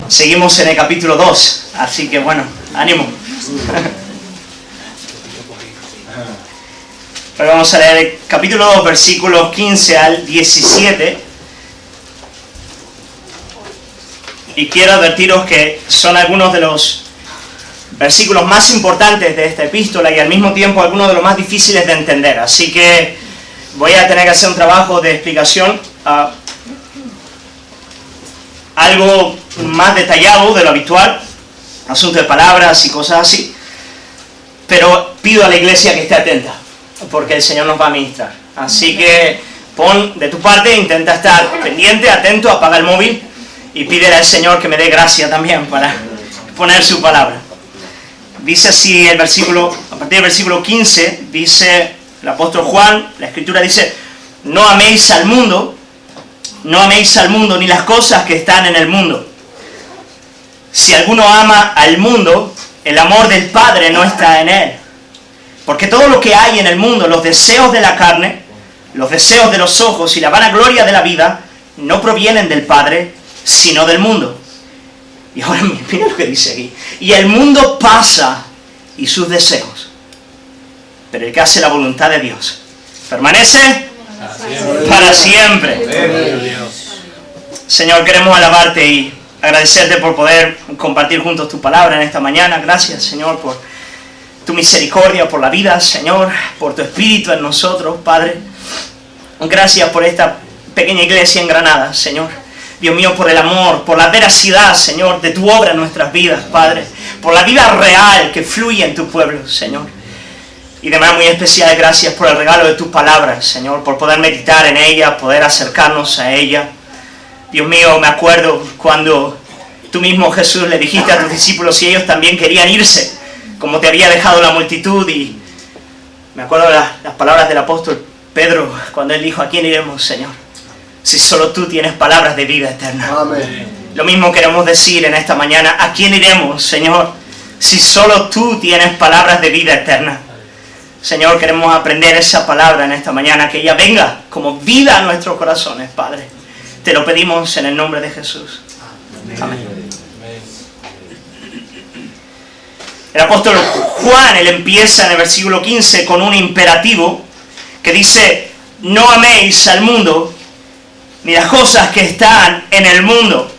Seguimos en el capítulo 2, así que bueno, ánimo. Hoy vamos a leer el capítulo 2, versículos 15 al 17. Y quiero advertiros que son algunos de los versículos más importantes de esta epístola y al mismo tiempo algunos de los más difíciles de entender. Así que voy a tener que hacer un trabajo de explicación algo más detallado de lo habitual, asunto de palabras y cosas así, pero pido a la iglesia que esté atenta, porque el Señor nos va a ministrar. Así que pon de tu parte, intenta estar pendiente, atento, apaga el móvil y pídele al Señor que me dé gracia también para poner su palabra. Dice así el versículo, a partir del versículo 15, dice el apóstol Juan, la Escritura dice: no améis al mundo ni las cosas que están en el mundo. Si alguno ama al mundo, el amor del Padre no está en él. Porque todo lo que hay en el mundo, los deseos de la carne, los deseos de los ojos y la vanagloria de la vida, no provienen del Padre, sino del mundo. Y ahora mira lo que dice aquí. Y el mundo pasa y sus deseos, pero el que hace la voluntad de Dios permanece para siempre. Señor, queremos alabarte y agradecerte por poder compartir juntos tu palabra en esta mañana. Gracias, Señor, por tu misericordia, por la vida, Señor, por tu Espíritu en nosotros, Padre. Gracias por esta pequeña iglesia en Granada, Señor. Dios mío, por el amor, por la veracidad, Señor, de tu obra en nuestras vidas, Padre. Por la vida real que fluye en tu pueblo, Señor. Y de manera muy especial, gracias por el regalo de tus palabras, Señor, por poder meditar en ella, poder acercarnos a ella. Dios mío, me acuerdo cuando tú mismo, Jesús, le dijiste a tus discípulos si ellos también querían irse, como te había dejado la multitud. Y me acuerdo las palabras del apóstol Pedro, cuando él dijo: ¿a quién iremos, Señor? Si solo tú tienes palabras de vida eterna. Amén. Lo mismo queremos decir en esta mañana: ¿a quién iremos, Señor? Si solo tú tienes palabras de vida eterna. Señor, queremos aprender esa palabra en esta mañana, que ella venga como vida a nuestros corazones, Padre. Te lo pedimos en el nombre de Jesús. Amén. El apóstol Juan, él empieza en el versículo 15 con un imperativo que dice: no améis al mundo ni las cosas que están en el mundo.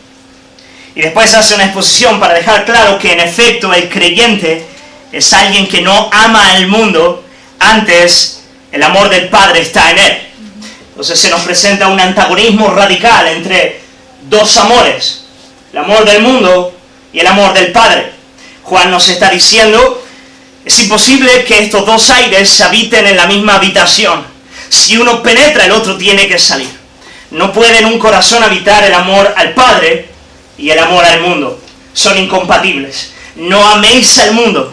Y después hace una exposición para dejar claro que en efecto el creyente es alguien que no ama al mundo, antes el amor del Padre está en él. Entonces se nos presenta un antagonismo radical entre dos amores: el amor del mundo y el amor del Padre. Juan nos está diciendo: es imposible que estos dos aires habiten en la misma habitación. Si uno penetra, el otro tiene que salir. No puede en un corazón habitar el amor al Padre y el amor al mundo. Son incompatibles. No améis al mundo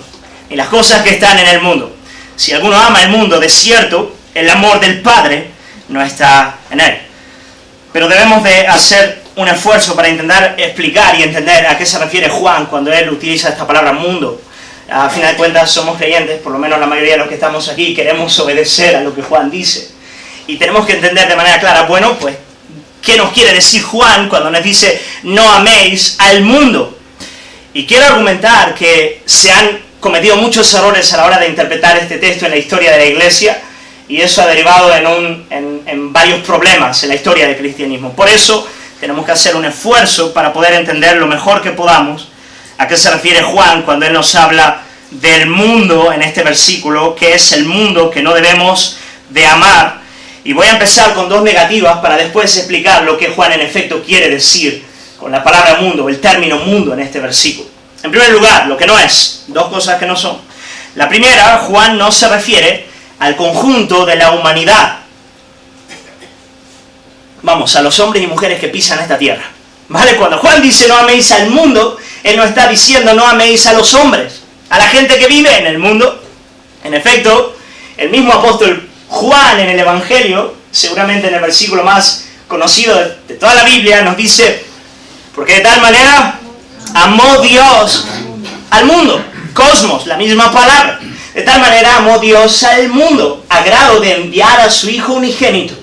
ni las cosas que están en el mundo. Si alguno ama el mundo, de cierto, el amor del Padre no está en él. Pero debemos de hacer un esfuerzo para intentar explicar y entender a qué se refiere Juan cuando él utiliza esta palabra mundo. A final de cuentas somos creyentes, por lo menos la mayoría de los que estamos aquí queremos obedecer a lo que Juan dice. Y tenemos que entender de manera clara, bueno, pues, ¿qué nos quiere decir Juan cuando nos dice no améis al mundo? Y quiero argumentar que se han cometido muchos errores a la hora de interpretar este texto en la historia de la iglesia, y eso ha derivado en varios problemas en la historia del cristianismo. Por eso tenemos que hacer un esfuerzo para poder entender lo mejor que podamos a qué se refiere Juan cuando él nos habla del mundo en este versículo, que es el mundo que no debemos de amar. Y voy a empezar con dos negativas para después explicar lo que Juan en efecto quiere decir con la palabra mundo, el término mundo en este versículo. En primer lugar, lo que no es, dos cosas que no son. La primera, Juan no se refiere al conjunto de la humanidad. Vamos, a los hombres y mujeres que pisan esta tierra. ¿Vale? Cuando Juan dice no améis al mundo, él no está diciendo no améis a los hombres, a la gente que vive en el mundo. En efecto, el mismo apóstol Juan en el Evangelio, seguramente en el versículo más conocido de toda la Biblia, nos dice: porque de tal manera amó Dios al mundo. Cosmos, la misma palabra. De tal manera amó Dios al mundo, a grado de enviar a su Hijo unigénito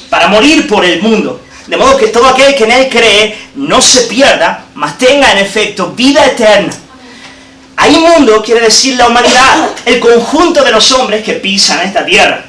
para morir por el mundo. de modo que todo aquel que en él cree no se pierda, mas tenga en efecto vida eterna. Hay mundo quiere decir la humanidad, el conjunto de los hombres que pisan esta tierra.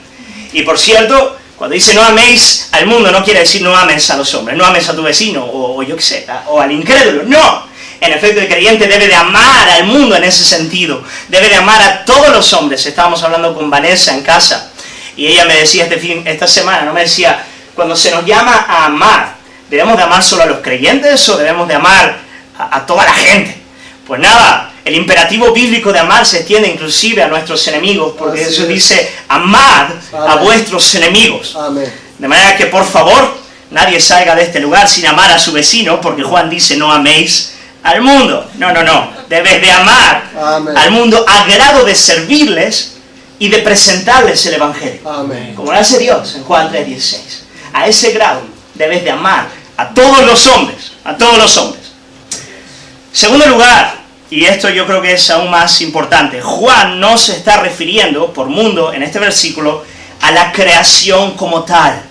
Y por cierto, cuando dice no améis al mundo, no quiere decir no ames a los hombres, no ames a tu vecino, o yo qué sé, o al incrédulo, no. En efecto, el creyente debe de amar al mundo en ese sentido, debe de amar a todos los hombres. Estábamos hablando con Vanessa en casa, y ella me decía esta semana, no me decía, cuando se nos llama a amar, ¿debemos de amar solo a los creyentes o debemos de amar a toda la gente? Pues nada, el imperativo bíblico de amar se extiende inclusive a nuestros enemigos, porque Jesús dice, amad a vuestros enemigos. Amén. De manera que, por favor, nadie salga de este lugar sin amar a su vecino, porque Juan dice, no améis al mundo. No, debes de amar al mundo a grado de servirles y de presentarles el Evangelio. Amén. Como lo hace Dios en Juan 3:16. A ese grado debes de amar a todos los hombres, a todos los hombres. Segundo lugar, y esto yo creo que es aún más importante, Juan no se está refiriendo por mundo en este versículo a la creación como tal,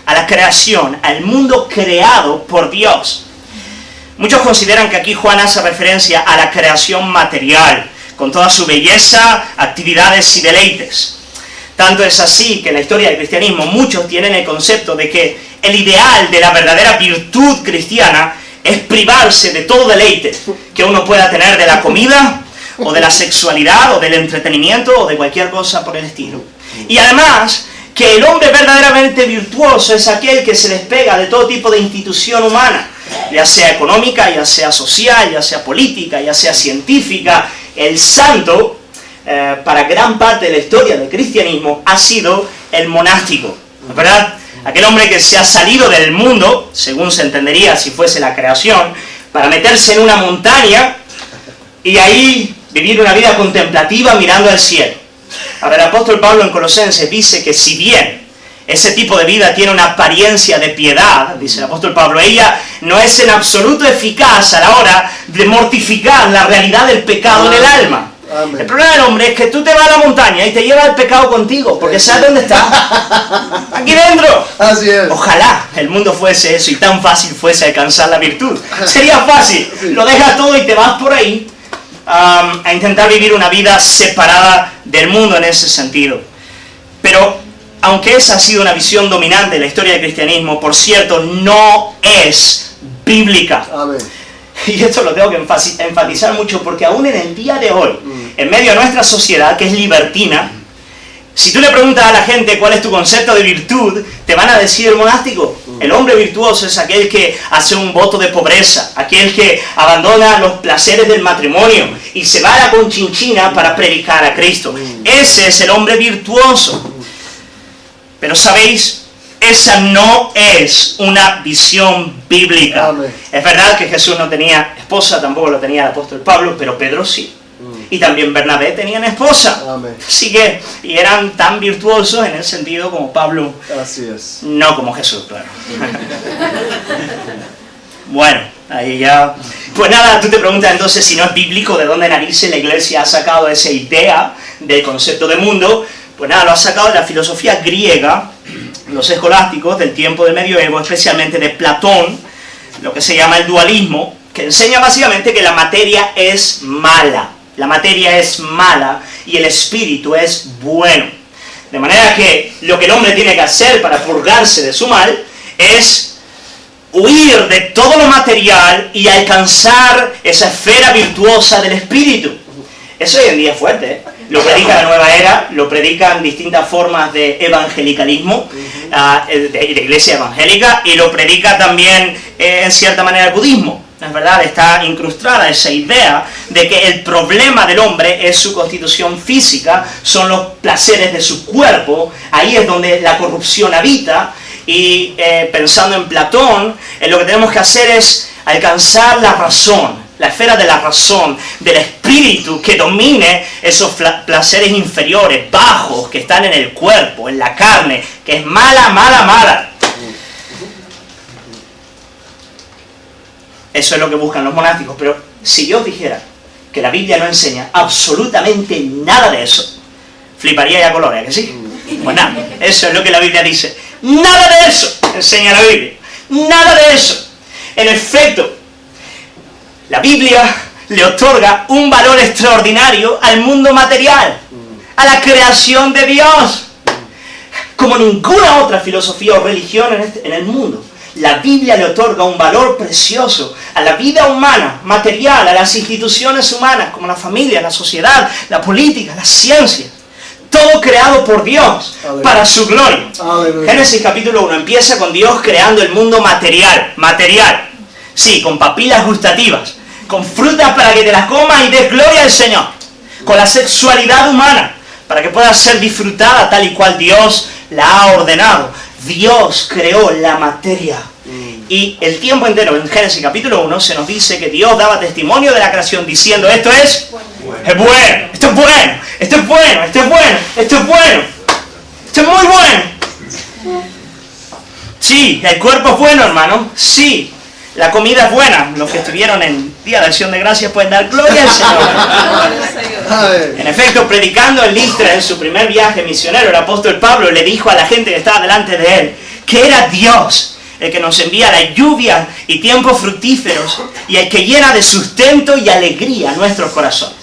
a la creación, al mundo creado por Dios. Muchos consideran que aquí Juan hace referencia a la creación material, con toda su belleza, actividades y deleites. Tanto es así que en la historia del cristianismo muchos tienen el concepto de que el ideal de la verdadera virtud cristiana es privarse de todo deleite que uno pueda tener de la comida, o de la sexualidad, o del entretenimiento, o de cualquier cosa por el estilo. Y además, que el hombre verdaderamente virtuoso es aquel que se despega de todo tipo de institución humana, ya sea económica, ya sea social, ya sea política, ya sea científica. El santo, para gran parte de la historia del cristianismo, ha sido el monástico, ¿verdad? Aquel hombre que se ha salido del mundo, según se entendería si fuese la creación, para meterse en una montaña y ahí vivir una vida contemplativa mirando al cielo. Ahora, el apóstol Pablo en Colosenses dice que si bien ese tipo de vida tiene una apariencia de piedad, dice el apóstol Pablo, ella no es en absoluto eficaz a la hora de mortificar la realidad del pecado en el alma. Amén. El problema del hombre es que tú te vas a la montaña y te llevas el pecado contigo, porque ¿sabes dónde está? Aquí dentro. Así es. Ojalá el mundo fuese eso y tan fácil fuese alcanzar la virtud. Sería fácil. Lo dejas todo y te vas por ahí a intentar vivir una vida separada del mundo en ese sentido. Pero aunque esa ha sido una visión dominante en la historia del cristianismo, por cierto, no es bíblica. Amén. Y esto lo tengo que enfatizar mucho, porque aún en el día de hoy, en medio de nuestra sociedad que es libertina, si tú le preguntas a la gente cuál es tu concepto de virtud, te van a decir el monástico. El hombre virtuoso es aquel que hace un voto de pobreza, aquel que abandona los placeres del matrimonio y se va a la conchinchina para predicar a Cristo. Ese es el hombre virtuoso. Pero ¿sabéis? Esa no es una visión bíblica. Amén. Es verdad que Jesús no tenía esposa, tampoco lo tenía el apóstol Pablo, pero Pedro sí. Y también Bernabé tenían esposa. Amén. Así que, y eran tan virtuosos en el sentido como Pablo, Así es. no como Jesús, claro. Bueno, ahí ya... Pues nada, tú te preguntas entonces si no es bíblico, ¿de dónde narices la iglesia ha sacado esa idea del concepto de mundo? Pues nada, lo ha sacado de la filosofía griega, los escolásticos del tiempo del medioevo, especialmente de Platón, lo que se llama el dualismo, que enseña básicamente que la materia es mala. La materia es mala y el espíritu es bueno. De manera que lo que el hombre tiene que hacer para purgarse de su mal es huir de todo lo material y alcanzar esa esfera virtuosa del espíritu. Eso hoy en día es fuerte, ¿eh? Lo predica la nueva era, lo predican distintas formas de evangelicalismo, de iglesia evangélica, y lo predica también en cierta manera el budismo. Es verdad, está incrustada esa idea de que el problema del hombre es su constitución física, son los placeres de su cuerpo, ahí es donde la corrupción habita, y pensando en Platón, lo que tenemos que hacer es alcanzar la razón, la esfera de la razón, del espíritu que domine esos placeres inferiores, bajos, que están en el cuerpo, en la carne, que es mala, mala, mala. Eso es lo que buscan los monásticos, pero si yo os dijera que la Biblia no enseña absolutamente nada de eso, fliparía ya colores, ¿que sí? Pues nada, eso es lo que la Biblia dice. Nada de eso enseña la Biblia. Nada de eso. En efecto, la Biblia le otorga un valor extraordinario al mundo material, a la creación de Dios. Como ninguna otra filosofía o religión en el mundo, la Biblia le otorga un valor precioso a la vida humana, material, a las instituciones humanas, como la familia, la sociedad, la política, la ciencia. Todo creado por Dios, aleluya, para su gloria. Aleluya. Génesis capítulo 1 empieza con Dios creando el mundo material. Sí, con papilas gustativas, con frutas para que te las comas y des gloria al Señor. Con la sexualidad humana, para que pueda ser disfrutada tal y cual Dios la ha ordenado. Dios creó la materia. Y el tiempo entero en Génesis capítulo 1 se nos dice que Dios daba testimonio de la creación diciendo: esto es bueno, esto es bueno, esto es bueno, esto es bueno, esto es bueno, esto es muy bueno. Sí, el cuerpo es bueno, hermano. Sí, la comida es buena. Los que estuvieron en Día de Acción de Gracias pueden dar gloria al Señor. En efecto, predicando en Listra en su primer viaje misionero, el apóstol Pablo le dijo a la gente que estaba delante de él que era Dios el que nos envía la lluvia y tiempos fructíferos y el que llena de sustento y alegría nuestros corazones.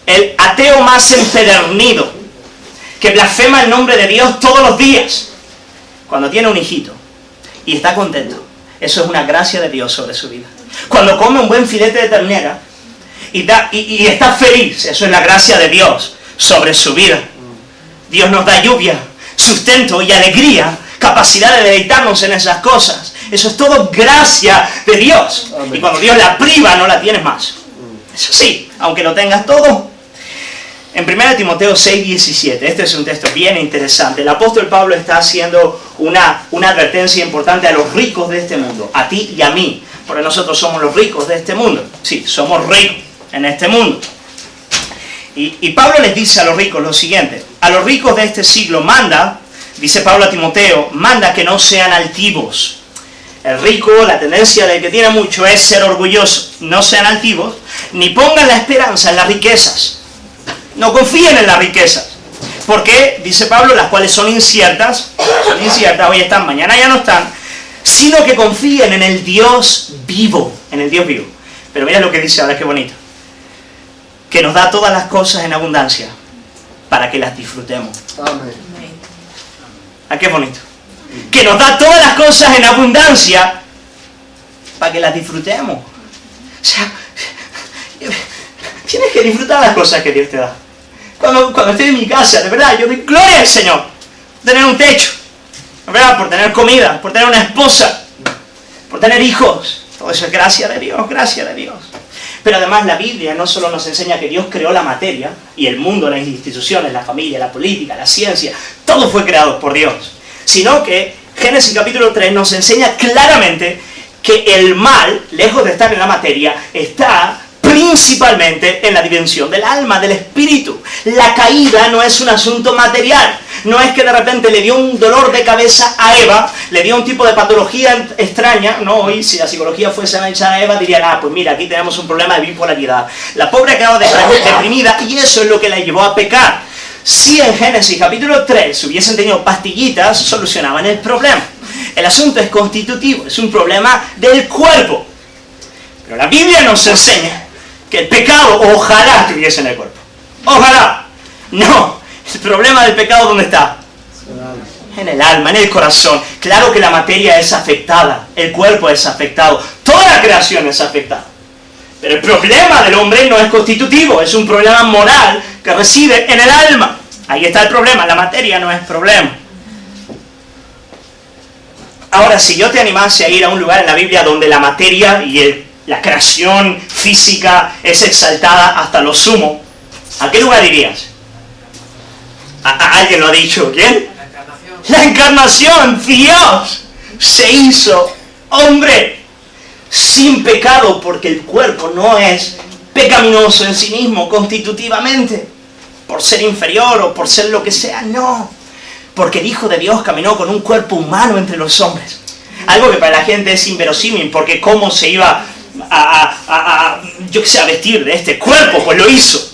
El ateo más empedernido, que blasfema el nombre de Dios todos los días, cuando tiene un hijito y está contento, eso es una gracia de Dios sobre su vida. Cuando come un buen filete de ternera y está feliz, eso es la gracia de Dios sobre su vida. Dios nos da lluvia, sustento y alegría, capacidad de deleitarnos en esas cosas. Eso es todo gracia de Dios. Amén. Y cuando Dios la priva, no la tienes más. Eso sí, aunque lo tengas todo. En 1 Timoteo 6:17, este es un texto bien interesante. El apóstol Pablo está haciendo una advertencia importante a los ricos de este mundo, a ti y a mí, porque nosotros somos los ricos de este mundo. Sí, somos ricos en este mundo. Y Pablo les dice a los ricos lo siguiente: a los ricos de este siglo manda, dice Pablo a Timoteo, manda que no sean altivos. El rico, la tendencia del que tiene mucho es ser orgulloso. No sean altivos, ni pongan la esperanza en las riquezas. No confíen en las riquezas. Porque, dice Pablo, las cuales son inciertas, hoy están, mañana ya no están, sino que confíen en el Dios vivo, en el Dios vivo. Pero mira lo que dice ahora, qué bonito. Que nos da todas las cosas en abundancia para que las disfrutemos. Amén. ¿A qué bonito? Que nos da todas las cosas en abundancia para que las disfrutemos. O sea, tienes que disfrutar las cosas que Dios te da. Cuando estoy en mi casa, de verdad, yo doy gloria al Señor. Por tener un techo, de verdad, por tener comida, por tener una esposa, por tener hijos. Todo eso es gracia de Dios, gracia de Dios. Pero además la Biblia no solo nos enseña que Dios creó la materia y el mundo, las instituciones, la familia, la política, la ciencia, todo fue creado por Dios, sino que Génesis capítulo 3 nos enseña claramente que el mal, lejos de estar en la materia, está principalmente en la dimensión del alma, del espíritu. La caída no es un asunto material. No es que de repente le dio un dolor de cabeza a Eva, le dio un tipo de patología extraña. No, hoy si la psicología fuese analizar a Eva dirían, pues mira, aquí tenemos un problema de bipolaridad. La pobre ha quedado deprimida y eso es lo que la llevó a pecar. Si en Génesis capítulo 3 hubiesen tenido pastillitas, solucionaban el problema. El asunto es constitutivo, es un problema del cuerpo. Pero la Biblia nos enseña que el pecado ojalá estuviese en el cuerpo. Ojalá. No. El problema del pecado, ¿dónde está? En el alma, en el corazón. Claro que la materia es afectada. El cuerpo es afectado. Toda la creación es afectada. Pero el problema del hombre no es constitutivo. Es un problema moral que reside en el alma. Ahí está el problema. La materia no es problema. Ahora, si yo te animase a ir a un lugar en la Biblia donde la materia y la creación física es exaltada hasta lo sumo, ¿a qué lugar irías? ¿Alguien lo ha dicho? ¿Quién? La encarnación. Dios se hizo hombre sin pecado porque el cuerpo no es pecaminoso en sí mismo, constitutivamente, por ser inferior o por ser lo que sea, no. Porque el Hijo de Dios caminó con un cuerpo humano entre los hombres. Algo que para la gente es inverosímil, porque cómo se iba a vestir de este cuerpo, pues lo hizo.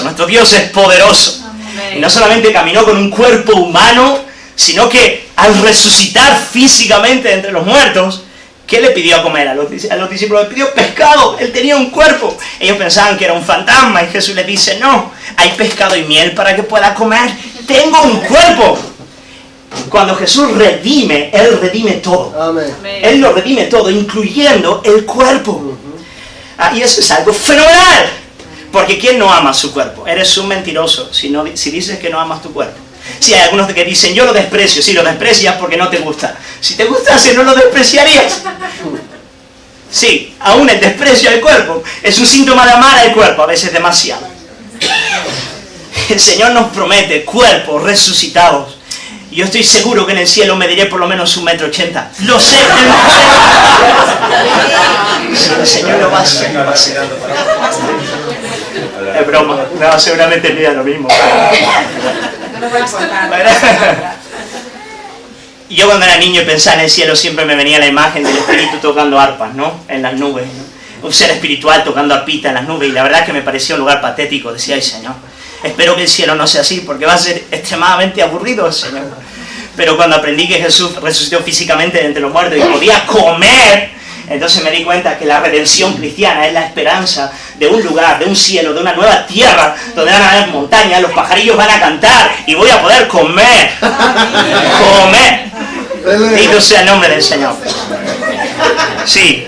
Nuestro Dios es poderoso. Amén. Y no solamente caminó con un cuerpo humano, sino que al resucitar físicamente entre los muertos, ¿qué le pidió a comer a los discípulos? Le pidió pescado. Él tenía un cuerpo. Ellos pensaban que era un fantasma y Jesús les dice, no, hay pescado y miel para que pueda comer. Tengo un cuerpo. Cuando Jesús redime, Él redime todo. Amén. Él lo redime todo, incluyendo el cuerpo. Y eso es algo fenomenal. Porque ¿quién no ama su cuerpo? Eres un mentiroso si dices que no amas tu cuerpo. Si hay algunos que dicen, yo lo desprecio. Si lo desprecias porque no te gusta. Si te gustase, no lo despreciarías. Sí, aún el desprecio al cuerpo es un síntoma de amar al cuerpo, a veces demasiado. El Señor nos promete cuerpos resucitados. Y yo estoy seguro que en el cielo mediré por lo menos 1,80 m. Lo sé. El Señor lo va a hacer. Es broma. No, seguramente mira lo mismo. Yo cuando era niño y pensaba en el cielo siempre me venía la imagen del espíritu tocando arpas, ¿no? En las nubes, ¿no? Un ser espiritual tocando arpita en las nubes, y la verdad es que me parecía un lugar patético. Decía, ay Señor, espero que el cielo no sea así porque va a ser extremadamente aburrido el Señor. Pero cuando aprendí que Jesús resucitó físicamente de entre los muertos y podía comer, entonces me di cuenta que la redención cristiana es la esperanza de un lugar, de un cielo, de una nueva tierra, donde van a haber montañas, los pajarillos van a cantar y voy a poder comer. Comer. Bendito sea el nombre del Señor. Sí.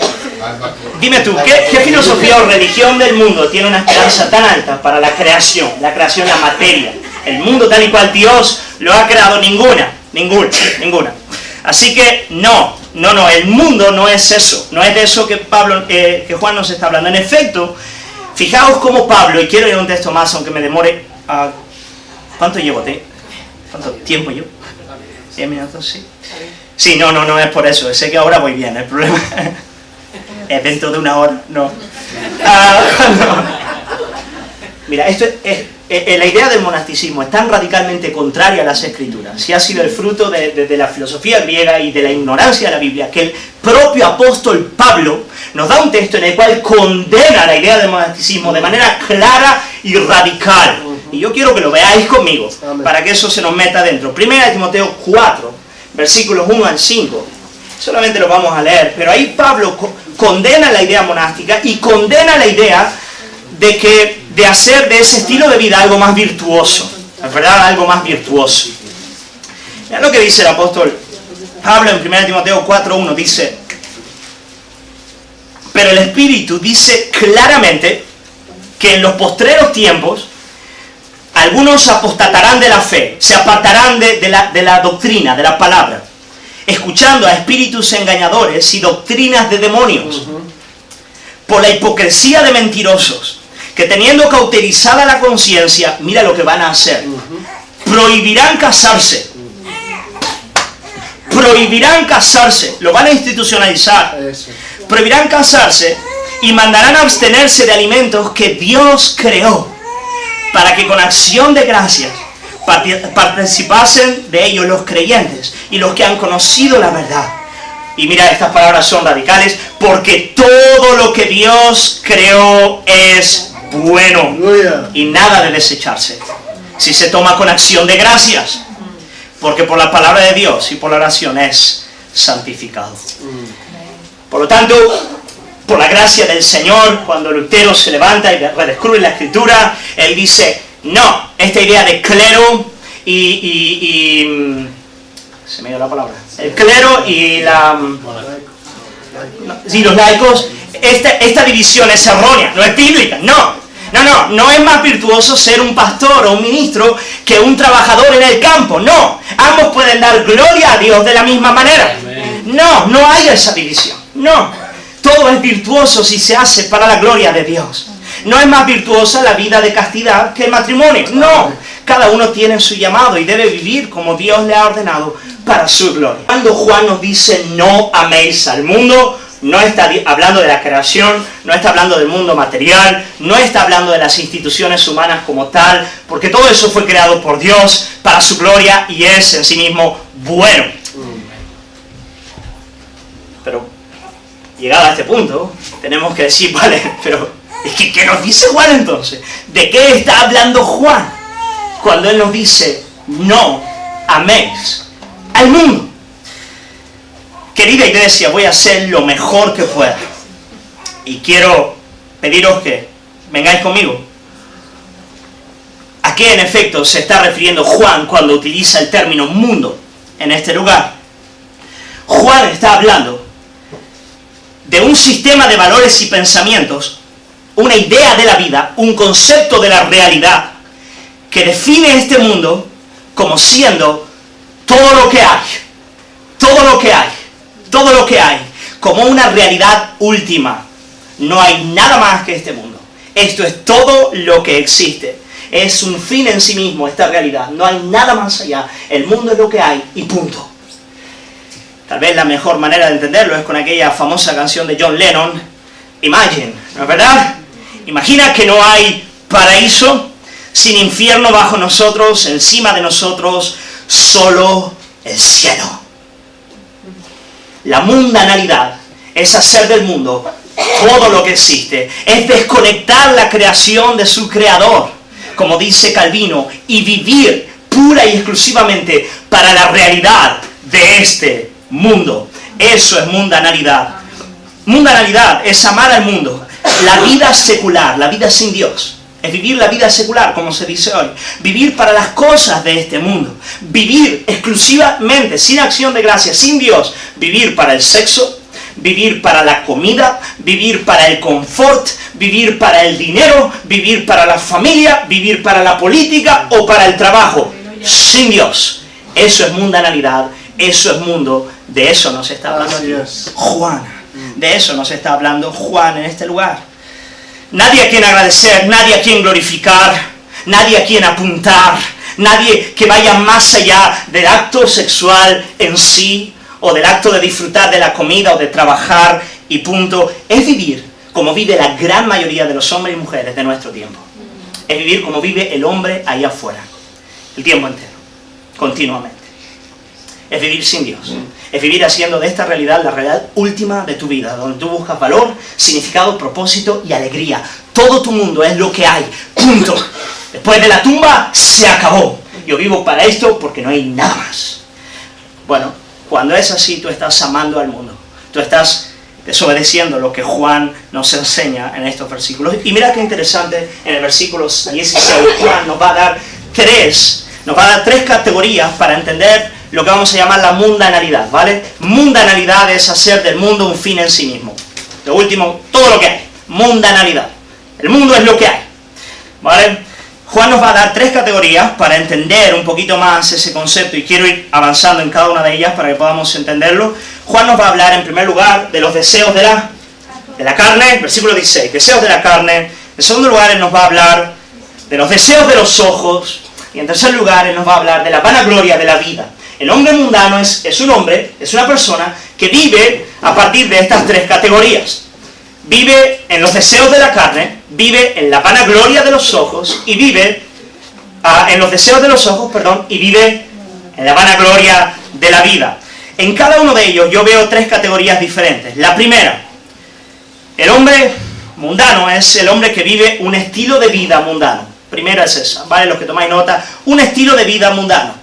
Dime tú, ¿qué filosofía o religión del mundo tiene una esperanza tan alta para la creación, la materia? El mundo tal y cual Dios lo ha creado, ninguna. Así que no, el mundo no es eso, no es de eso que Juan nos está hablando. En efecto, fijaos cómo Pablo, y quiero ir a un texto más, aunque me demore, ¿cuánto llevo? ¿Cuánto tiempo llevo? 10 minutos, sí. Sí, no es por eso, sé que ahora voy bien, el problema es dentro de una hora, no. Mira, esto es la idea del monasticismo es tan radicalmente contraria a las Escrituras, y ha sido el fruto de la filosofía griega y de la ignorancia de la Biblia, que el propio apóstol Pablo nos da un texto en el cual condena la idea del monasticismo de manera clara y radical. Y yo quiero que lo veáis conmigo, para que eso se nos meta dentro. 1 Timoteo 4, versículos 1 al 5. Solamente lo vamos a leer, pero ahí Pablo condena la idea monástica y condena la idea de hacer de ese estilo de vida algo más virtuoso, ¿es verdad? Algo más virtuoso. Mira lo que dice el apóstol Pablo en 1 Timoteo 4:1, dice, pero el Espíritu dice claramente que en los postreros tiempos algunos apostatarán de la fe, se apartarán de la doctrina, de la palabra, escuchando a espíritus engañadores y doctrinas de demonios, por la hipocresía de mentirosos, que teniendo cauterizada la conciencia, mira lo que van a hacer. Prohibirán casarse. Prohibirán casarse. Lo van a institucionalizar. Prohibirán casarse y mandarán a abstenerse de alimentos que Dios creó, para que con acción de gracias participasen de ellos los creyentes y los que han conocido la verdad. Y mira, estas palabras son radicales, porque todo lo que Dios creó es bueno y nada de desecharse si se toma con acción de gracias, porque por la palabra de Dios y por la oración es santificado. Por lo tanto, por la gracia del Señor, cuando Lutero se levanta y redescubre la Escritura, él dice, no, esta idea de clero y se me dio la palabra, el clero y los laicos, esta división es errónea, no es bíblica, no es más virtuoso ser un pastor o un ministro que un trabajador en el campo, no, ambos pueden dar gloria a Dios de la misma manera. No hay esa división, no, todo es virtuoso si se hace para la gloria de Dios. No es más virtuosa la vida de castidad que el matrimonio, no, cada uno tiene su llamado y debe vivir como Dios le ha ordenado para su gloria. Cuando Juan nos dice no améis al mundo, no está hablando de la creación, no está hablando del mundo material, no está hablando de las instituciones humanas como tal, porque todo eso fue creado por Dios para su gloria y es en sí mismo bueno. Pero llegado a este punto, tenemos que decir, vale, pero ¿qué nos dice Juan entonces? ¿De qué está hablando Juan cuando él nos dice no améis al mundo? querida iglesia, voy a hacer lo mejor que pueda. Y quiero pediros que vengáis conmigo. ¿A qué en efecto se está refiriendo Juan cuando utiliza el término mundo en este lugar? Juan está hablando de un sistema de valores y pensamientos, una idea de la vida, un concepto de la realidad que define este mundo como siendo todo lo que hay, todo lo que hay, todo lo que hay, como una realidad última. No hay nada más que este mundo. Esto es todo lo que existe. Es un fin en sí mismo esta realidad. No hay nada más allá. El mundo es lo que hay y punto. Tal vez la mejor manera de entenderlo es con aquella famosa canción de John Lennon, Imagine, ¿no es verdad? Imagina que no hay paraíso, sin infierno bajo nosotros, encima de nosotros, solo el cielo. La mundanalidad es hacer del mundo todo lo que existe, es desconectar la creación de su creador, como dice Calvino, y vivir pura y exclusivamente para la realidad de este mundo. Eso es mundanalidad. Mundanalidad es amar al mundo, la vida secular, la vida sin Dios. Es vivir la vida secular, como se dice hoy. Vivir para las cosas de este mundo. Vivir exclusivamente, sin acción de gracia, sin Dios. Vivir para el sexo, vivir para la comida, vivir para el confort, vivir para el dinero, vivir para la familia, vivir para la política o para el trabajo. Sin Dios. Eso es mundanalidad, eso es mundo. De eso nos está hablando Juan. De eso nos está hablando Juan en este lugar. Nadie a quien agradecer, nadie a quien glorificar, nadie a quien apuntar, nadie que vaya más allá del acto sexual en sí, o del acto de disfrutar de la comida o de trabajar y punto. Es vivir como vive la gran mayoría de los hombres y mujeres de nuestro tiempo. Es vivir como vive el hombre allá afuera, el tiempo entero, continuamente. Es vivir sin Dios. Es vivir haciendo de esta realidad la realidad última de tu vida, donde tú buscas valor, significado, propósito y alegría. Todo tu mundo es lo que hay. Punto. Después de la tumba, se acabó. Yo vivo para esto porque no hay nada más. Bueno, cuando es así, tú estás amando al mundo. Tú estás desobedeciendo lo que Juan nos enseña en estos versículos. Y mira qué interesante, en el versículo 16, Juan nos va a dar tres categorías para entender lo que vamos a llamar la mundanalidad, ¿vale? Mundanalidad es hacer del mundo un fin en sí mismo. Lo último, todo lo que hay. Mundanalidad. El mundo es lo que hay, ¿vale? Juan nos va a dar tres categorías para entender un poquito más ese concepto y quiero ir avanzando en cada una de ellas para que podamos entenderlo. Juan nos va a hablar en primer lugar de los deseos de la carne, versículo 16, deseos de la carne. En segundo lugar, él nos va a hablar de los deseos de los ojos. Y en tercer lugar, él nos va a hablar de la vanagloria de la vida. El hombre mundano es un hombre, es una persona que vive a partir de estas tres categorías. Vive en los deseos de la carne, vive en la vanagloria de los ojos y vive en los deseos de los ojos, y vive en la vanagloria de la vida. En cada uno de ellos yo veo tres categorías diferentes. La primera, el hombre mundano es el hombre que vive un estilo de vida mundano. Primera es esa, ¿vale? Los que tomáis nota, un estilo de vida mundano.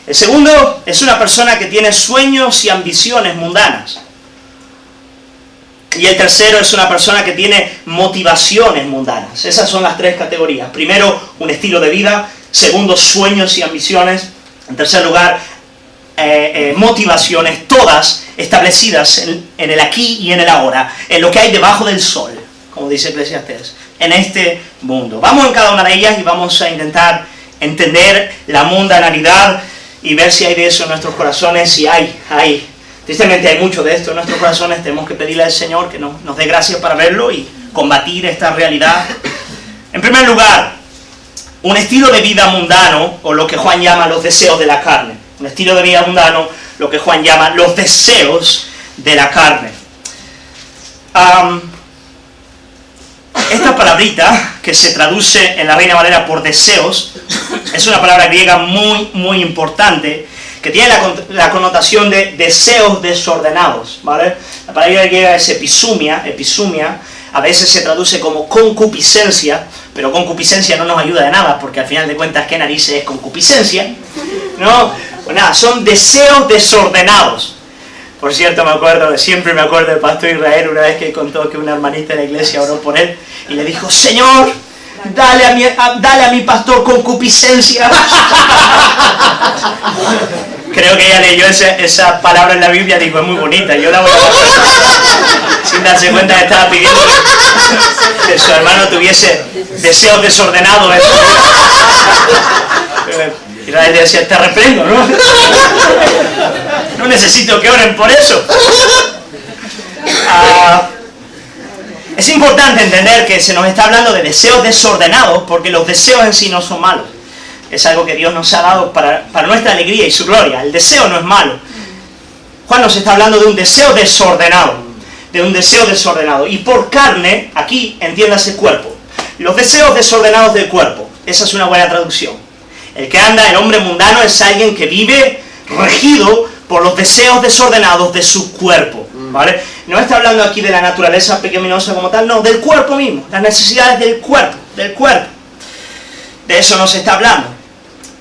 El segundo es una persona que tiene sueños y ambiciones mundanas. Y el tercero es una persona que tiene motivaciones mundanas. Esas son las tres categorías. Primero, un estilo de vida. Segundo, sueños y ambiciones. En tercer lugar, motivaciones, todas establecidas en el aquí y en el ahora, en lo que hay debajo del sol, como dice Eclesiastés, en este mundo. Vamos en cada una de ellas y vamos a intentar entender la mundanalidad y ver si hay de eso en nuestros corazones. Si hay. Tristemente hay mucho de esto en nuestros corazones. Tenemos que pedirle al Señor que nos dé gracia para verlo y combatir esta realidad. En primer lugar, un estilo de vida mundano, o lo que Juan llama los deseos de la carne. Un estilo de vida mundano, lo que Juan llama los deseos de la carne. Esta palabrita, que se traduce en la Reina Valera por deseos, es una palabra griega muy, muy importante, que tiene la connotación de deseos desordenados, ¿vale? La palabra griega es episumia, a veces se traduce como concupiscencia, pero concupiscencia no nos ayuda de nada, porque al final de cuentas, ¿qué narices es concupiscencia? ¿No? Pues nada, son deseos desordenados. Por cierto, siempre me acuerdo del pastor Israel una vez que contó que una hermanita de la iglesia oró por él y le dijo, Señor, dale a mi pastor concupiscencia. Creo que ella leyó esa palabra en la Biblia y dijo, es muy bonita, yo la voy a hacer. Sin darse cuenta que estaba pidiendo que su hermano tuviese deseos desordenados. Israel le decía, te reprendo, ¿no? No necesito que oren por eso. Es importante entender que se nos está hablando de deseos desordenados porque los deseos en sí no son malos. Es algo que Dios nos ha dado para nuestra alegría y su gloria. El deseo no es malo. Juan nos está hablando de un deseo desordenado. De un deseo desordenado. Y por carne, aquí entiéndase cuerpo. Los deseos desordenados del cuerpo. Esa es una buena traducción. El que anda, el hombre mundano, es alguien que vive regido por los deseos desordenados de su cuerpo, ¿vale? No está hablando aquí de la naturaleza pecaminosa como tal, no, del cuerpo mismo, las necesidades del cuerpo. De eso nos está hablando.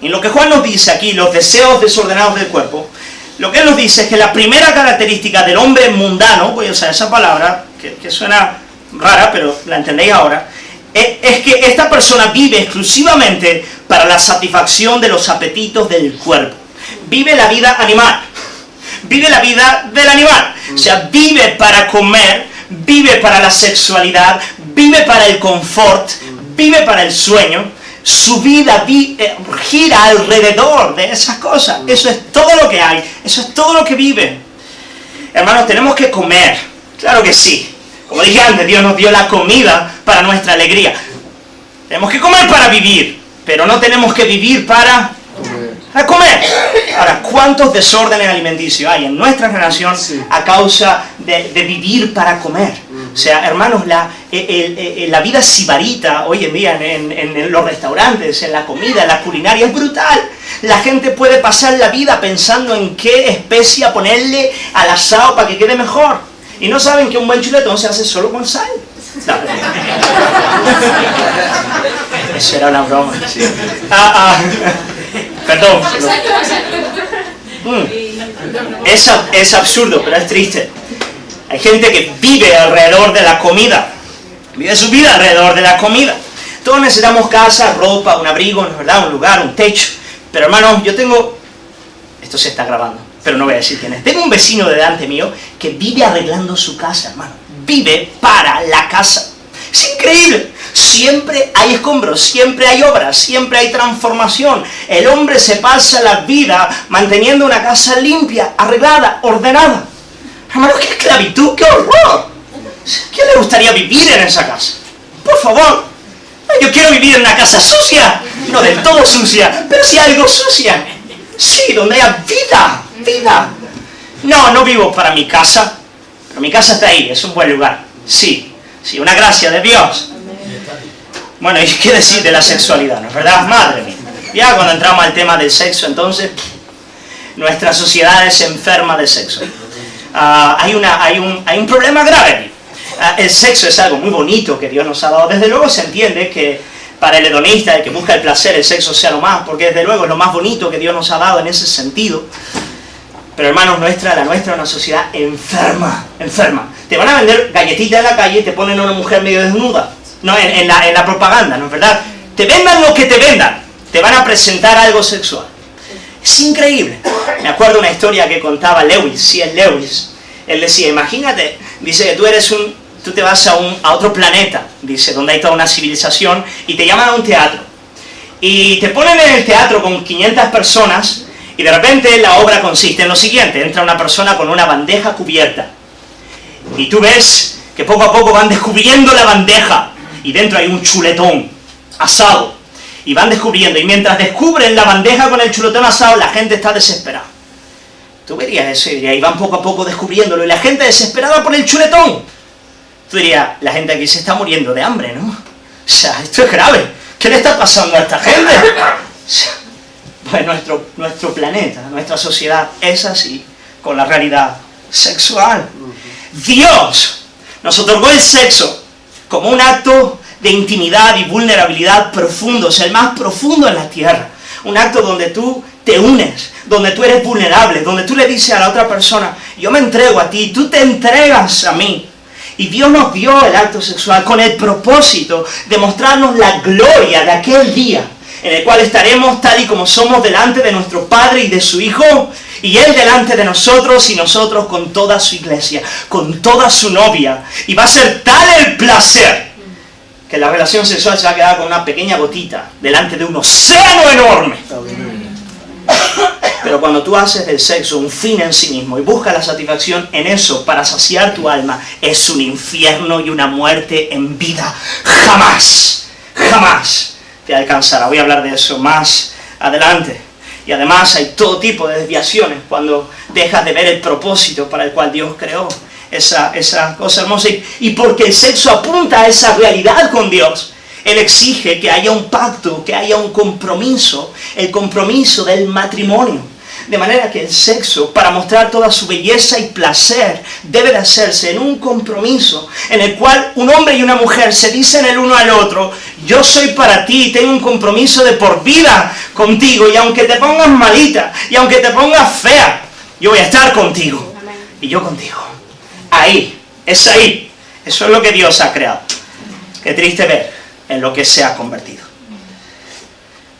Y lo que Juan nos dice aquí, los deseos desordenados del cuerpo, lo que él nos dice es que la primera característica del hombre mundano, voy a usar esa palabra, que suena rara, pero la entendéis ahora, es que esta persona vive exclusivamente para la satisfacción de los apetitos del cuerpo. Vive la vida animal. Vive la vida del animal. O sea, vive para comer, vive para la sexualidad, vive para el confort, vive para el sueño. Su vida gira alrededor de esas cosas. Eso es todo lo que hay. Eso es todo lo que vive. Hermanos, tenemos que comer. Claro que sí. Como dije antes, Dios nos dio la comida para nuestra alegría. Tenemos que comer para vivir, pero no tenemos que vivir para comer. Ahora, ¿cuántos desórdenes alimenticios hay en nuestra generación a causa de vivir para comer? O sea, hermanos, la vida sibarita hoy en día en los restaurantes, en la comida, en la culinaria, es brutal. La gente puede pasar la vida pensando en qué especia ponerle al asado para que quede mejor. Y no saben que un buen chuletón se hace solo con sal. No. Eso era una broma. Sí. Perdón. Es absurdo, pero es triste. Hay gente que vive alrededor de la comida. Vive su vida alrededor de la comida. Todos necesitamos casa, ropa, un abrigo, ¿no es verdad? Un lugar, un techo. Pero hermanos, yo tengo... Esto se está grabando, pero no voy a decir quién es. Tengo un vecino delante mío que vive arreglando su casa, hermano. Vive para la casa. Es increíble. Siempre hay escombros, siempre hay obras, siempre hay transformación. El hombre se pasa la vida manteniendo una casa limpia, arreglada, ordenada. Hermano, qué esclavitud, qué horror. ¿Quién le gustaría vivir en esa casa? Por favor. Yo quiero vivir en una casa sucia. No del todo sucia, pero sí algo sucia. Sí, donde haya vida. No vivo para mi casa, pero mi casa está ahí, es un buen lugar. Sí, una gracia de Dios. Bueno, ¿y qué decir de la sexualidad, no es verdad? Madre mía. Ya cuando entramos al tema del sexo, entonces, nuestra sociedad es enferma de sexo. Hay un problema grave aquí. El sexo es algo muy bonito que Dios nos ha dado. Desde luego se entiende que para el hedonista, el que busca el placer, el sexo sea lo más, porque desde luego es lo más bonito que Dios nos ha dado en ese sentido. Pero hermanos, la nuestra es una sociedad enferma. Te van a vender galletitas en la calle y te ponen a una mujer medio desnuda. No, en la propaganda, ¿no es verdad? Te vendan lo que te vendan, te van a presentar algo sexual. Es increíble. Me acuerdo una historia que contaba C.S. Lewis. Él decía, imagínate, dice que tú te vas a otro planeta, dice, donde hay toda una civilización, y te llaman a un teatro. Y te ponen en el teatro con 500 personas, y de repente la obra consiste en lo siguiente: entra una persona con una bandeja cubierta. Y tú ves que poco a poco van descubriendo la bandeja, y dentro hay un chuletón asado. Y van descubriendo, y mientras descubren la bandeja con el chuletón asado, la gente está desesperada. Tú verías eso y dirías, y van poco a poco descubriéndolo, y la gente desesperada por el chuletón. Tú dirías, la gente aquí se está muriendo de hambre, ¿no? O sea, esto es grave. ¿Qué le está pasando a esta gente? O sea, pues nuestro planeta, nuestra sociedad es así, con la realidad sexual. Dios nos otorgó el sexo como un acto de intimidad y vulnerabilidad profundos, el más profundo en la tierra. un acto donde tú te unes, donde tú eres vulnerable, donde tú le dices a la otra persona, yo me entrego a ti, tú te entregas a mí. Y Dios nos dio el acto sexual con el propósito de mostrarnos la gloria de aquel día, en el cual estaremos tal y como somos delante de nuestro Padre y de su Hijo, y Él delante de nosotros y nosotros con toda su iglesia, con toda su novia. Y va a ser tal el placer que la relación sexual se va a quedar con una pequeña gotita delante de un océano enorme. Pero cuando tú haces del sexo un fin en sí mismo y buscas la satisfacción en eso para saciar tu alma, es un infierno y una muerte en vida. Jamás, jamás te alcanzará. Voy a hablar de eso más adelante. Y además hay todo tipo de desviaciones cuando dejas de ver el propósito para el cual Dios creó esa cosa hermosa. Y porque el sexo apunta a esa realidad con Dios, Él exige que haya un pacto, que haya un compromiso, el compromiso del matrimonio. De manera que el sexo, para mostrar toda su belleza y placer, debe de hacerse en un compromiso en el cual un hombre y una mujer se dicen el uno al otro, yo soy para ti, tengo un compromiso de por vida contigo, y aunque te pongas malita, y aunque te pongas fea, yo voy a estar contigo, y yo contigo. Ahí, es ahí. Eso es lo que Dios ha creado. Qué triste ver en lo que se ha convertido.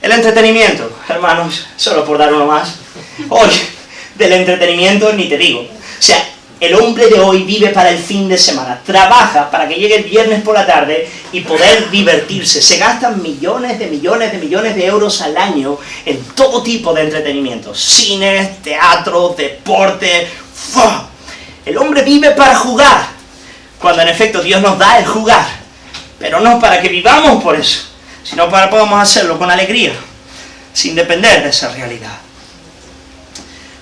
El entretenimiento, hermanos, solo por dar uno más. Hoy, del entretenimiento ni te digo. O sea, el hombre de hoy vive para el fin de semana. Trabaja para que llegue el viernes por la tarde y poder divertirse. Se gastan millones de euros al año en todo tipo de entretenimiento. Cines, teatro, deporte. ¡Fua! El hombre vive para jugar. Cuando en efecto Dios nos da el jugar. Pero no para que vivamos por eso, sino para que podamos hacerlo con alegría, sin depender de esa realidad.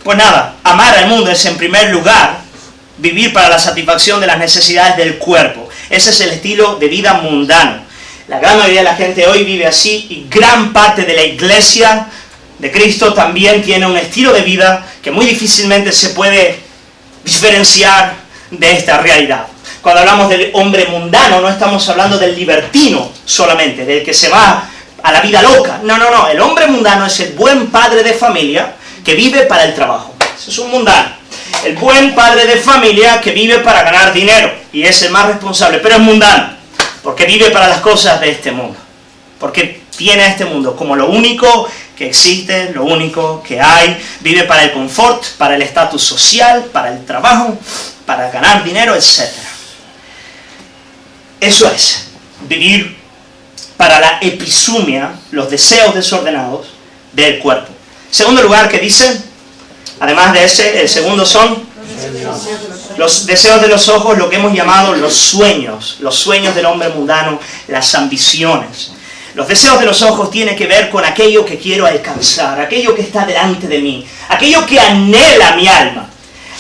Pues nada, amar al mundo es en primer lugar vivir para la satisfacción de las necesidades del cuerpo. Ese es el estilo de vida mundano. La gran mayoría de la gente hoy vive así, y gran parte de la iglesia de Cristo también tiene un estilo de vida que muy difícilmente se puede diferenciar de esta realidad. Cuando hablamos del hombre mundano, no estamos hablando del libertino solamente, del que se va a la vida loca. No. El hombre mundano es el buen padre de familia que vive para el trabajo. Ese es un mundano. El buen padre de familia que vive para ganar dinero. Y es el más responsable, pero es mundano. Porque vive para las cosas de este mundo. Porque tiene a este mundo como lo único que existe, lo único que hay. Vive para el confort, para el estatus social, para el trabajo, para ganar dinero, etc. Eso es, vivir para la episumia, los deseos desordenados del cuerpo. Segundo lugar que dice, además de ese, el segundo son los deseos de los ojos, lo que hemos llamado los sueños del hombre mundano, las ambiciones. Los deseos de los ojos tienen que ver con aquello que quiero alcanzar, aquello que está delante de mí, aquello que anhela mi alma.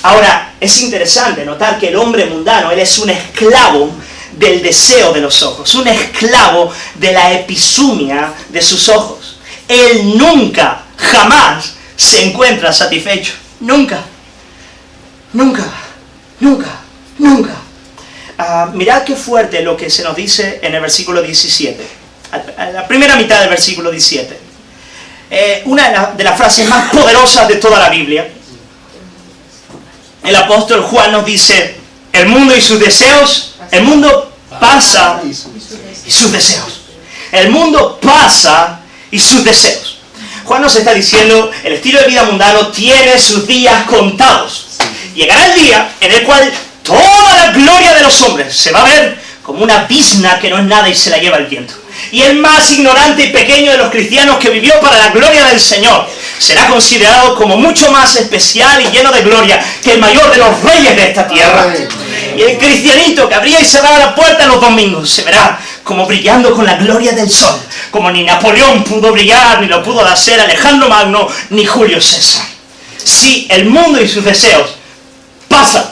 Ahora, es interesante notar que el hombre mundano, él es un esclavo del deseo de los ojos, un esclavo de la episumia de sus ojos. Él nunca, jamás se encuentra satisfecho. Nunca. Mirad qué fuerte lo que se nos dice en el versículo 17. La primera mitad del versículo 17. Una de las frases más poderosas de toda la Biblia. El apóstol Juan nos dice, el mundo y sus deseos, el mundo pasa y sus deseos. El mundo pasa y sus deseos. Juan nos está diciendo, el estilo de vida mundano tiene sus días contados. Llegará el día en el cual toda la gloria de los hombres se va a ver como una bizna que no es nada y se la lleva el viento. Y el más ignorante y pequeño de los cristianos que vivió para la gloria del Señor será considerado como mucho más especial y lleno de gloria que el mayor de los reyes de esta tierra. Y el cristianito que abría y cerraba la puerta los domingos se verá como brillando con la gloria del sol, como ni Napoleón pudo brillar, ni lo pudo hacer Alejandro Magno, ni Julio César. Sí, el mundo y sus deseos pasan.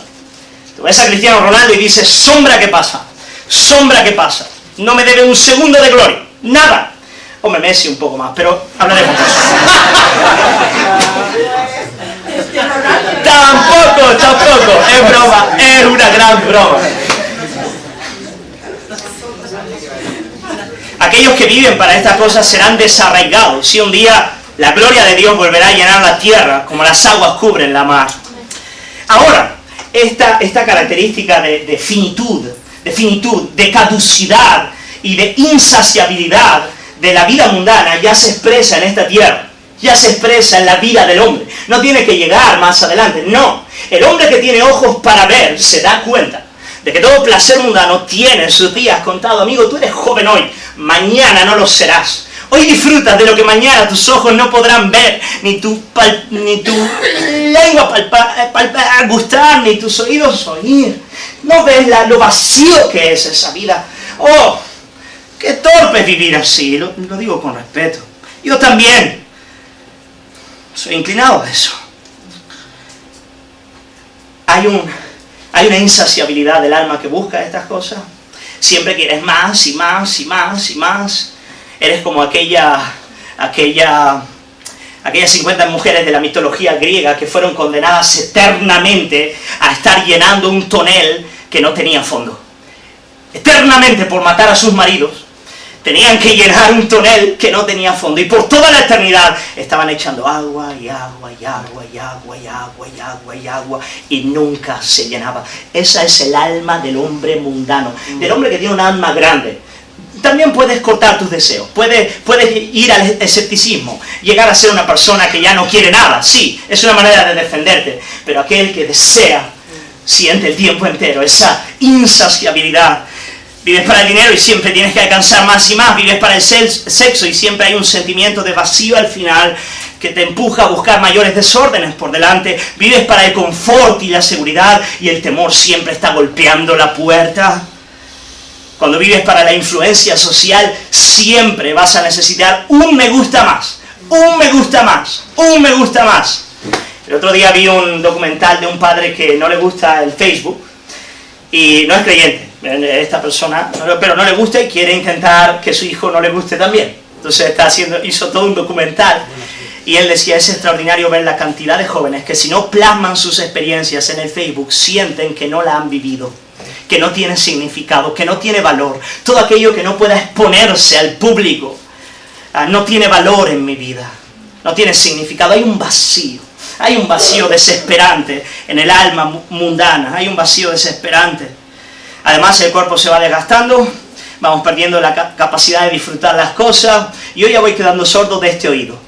Tú ves a Cristiano Ronaldo y dices, sombra que pasa, no me debe un segundo de gloria, nada. Hombre, Messi un poco más, pero hablaremos de eso. Tampoco, es broma, es una gran broma. Aquellos que viven para estas cosas serán desarraigados. Si un día La gloria de Dios volverá a llenar la tierra como las aguas cubren la mar. Ahora, esta característica de finitud, de caducidad y de insaciabilidad de la vida mundana ya se expresa en esta tierra, ya se expresa en la vida del hombre. No tiene que llegar más adelante, no. El hombre que tiene ojos para ver se da cuenta de que todo placer mundano tiene sus días contados. Amigo, tú eres joven hoy, mañana no lo serás. Hoy disfrutas de lo que mañana tus ojos no podrán ver, ni tu lengua gustar, ni tus oídos oír. ¿No ves lo vacío que es esa vida? ¡Oh! ¡Qué torpe es vivir así! Lo digo con respeto. Yo también soy inclinado a eso. Hay una insaciabilidad del alma que busca estas cosas. Siempre quieres más y más y más y más. Eres como aquellas 50 mujeres de la mitología griega que fueron condenadas eternamente a estar llenando un tonel que no tenía fondo. Eternamente por matar a sus maridos, tenían que llenar un tonel que no tenía fondo. Y por toda la eternidad estaban echando agua y agua y agua y agua y agua y agua y agua y nunca se llenaba. Esa es el alma del hombre mundano, del hombre que tiene un alma grande. También puedes cortar tus deseos, puedes ir al escepticismo, llegar a ser una persona que ya no quiere nada. Sí, es una manera de defenderte, pero aquel que desea, siente el tiempo entero esa insaciabilidad. Vives para el dinero y siempre tienes que alcanzar más y más. Vives para el sexo y siempre hay un sentimiento de vacío al final que te empuja a buscar mayores desórdenes por delante. Vives para el confort y la seguridad y el temor siempre está golpeando la puerta. Cuando vives para la influencia social, siempre vas a necesitar un me gusta más, un me gusta más, un me gusta más. El otro día vi un documental de un padre que no le gusta el Facebook y no es creyente, esta persona, pero no le gusta y quiere intentar que su hijo no le guste también. Entonces hizo todo un documental y él decía, es extraordinario ver la cantidad de jóvenes que si no plasman sus experiencias en el Facebook, sienten que no la han vivido, que no tiene significado, que no tiene valor. Todo aquello que no pueda exponerse al público no tiene valor en mi vida, no tiene significado. Hay un vacío desesperante en el alma mundana, hay un vacío desesperante. Además el cuerpo se va desgastando, vamos perdiendo la capacidad de disfrutar las cosas y yo ya voy quedando sordo de este oído.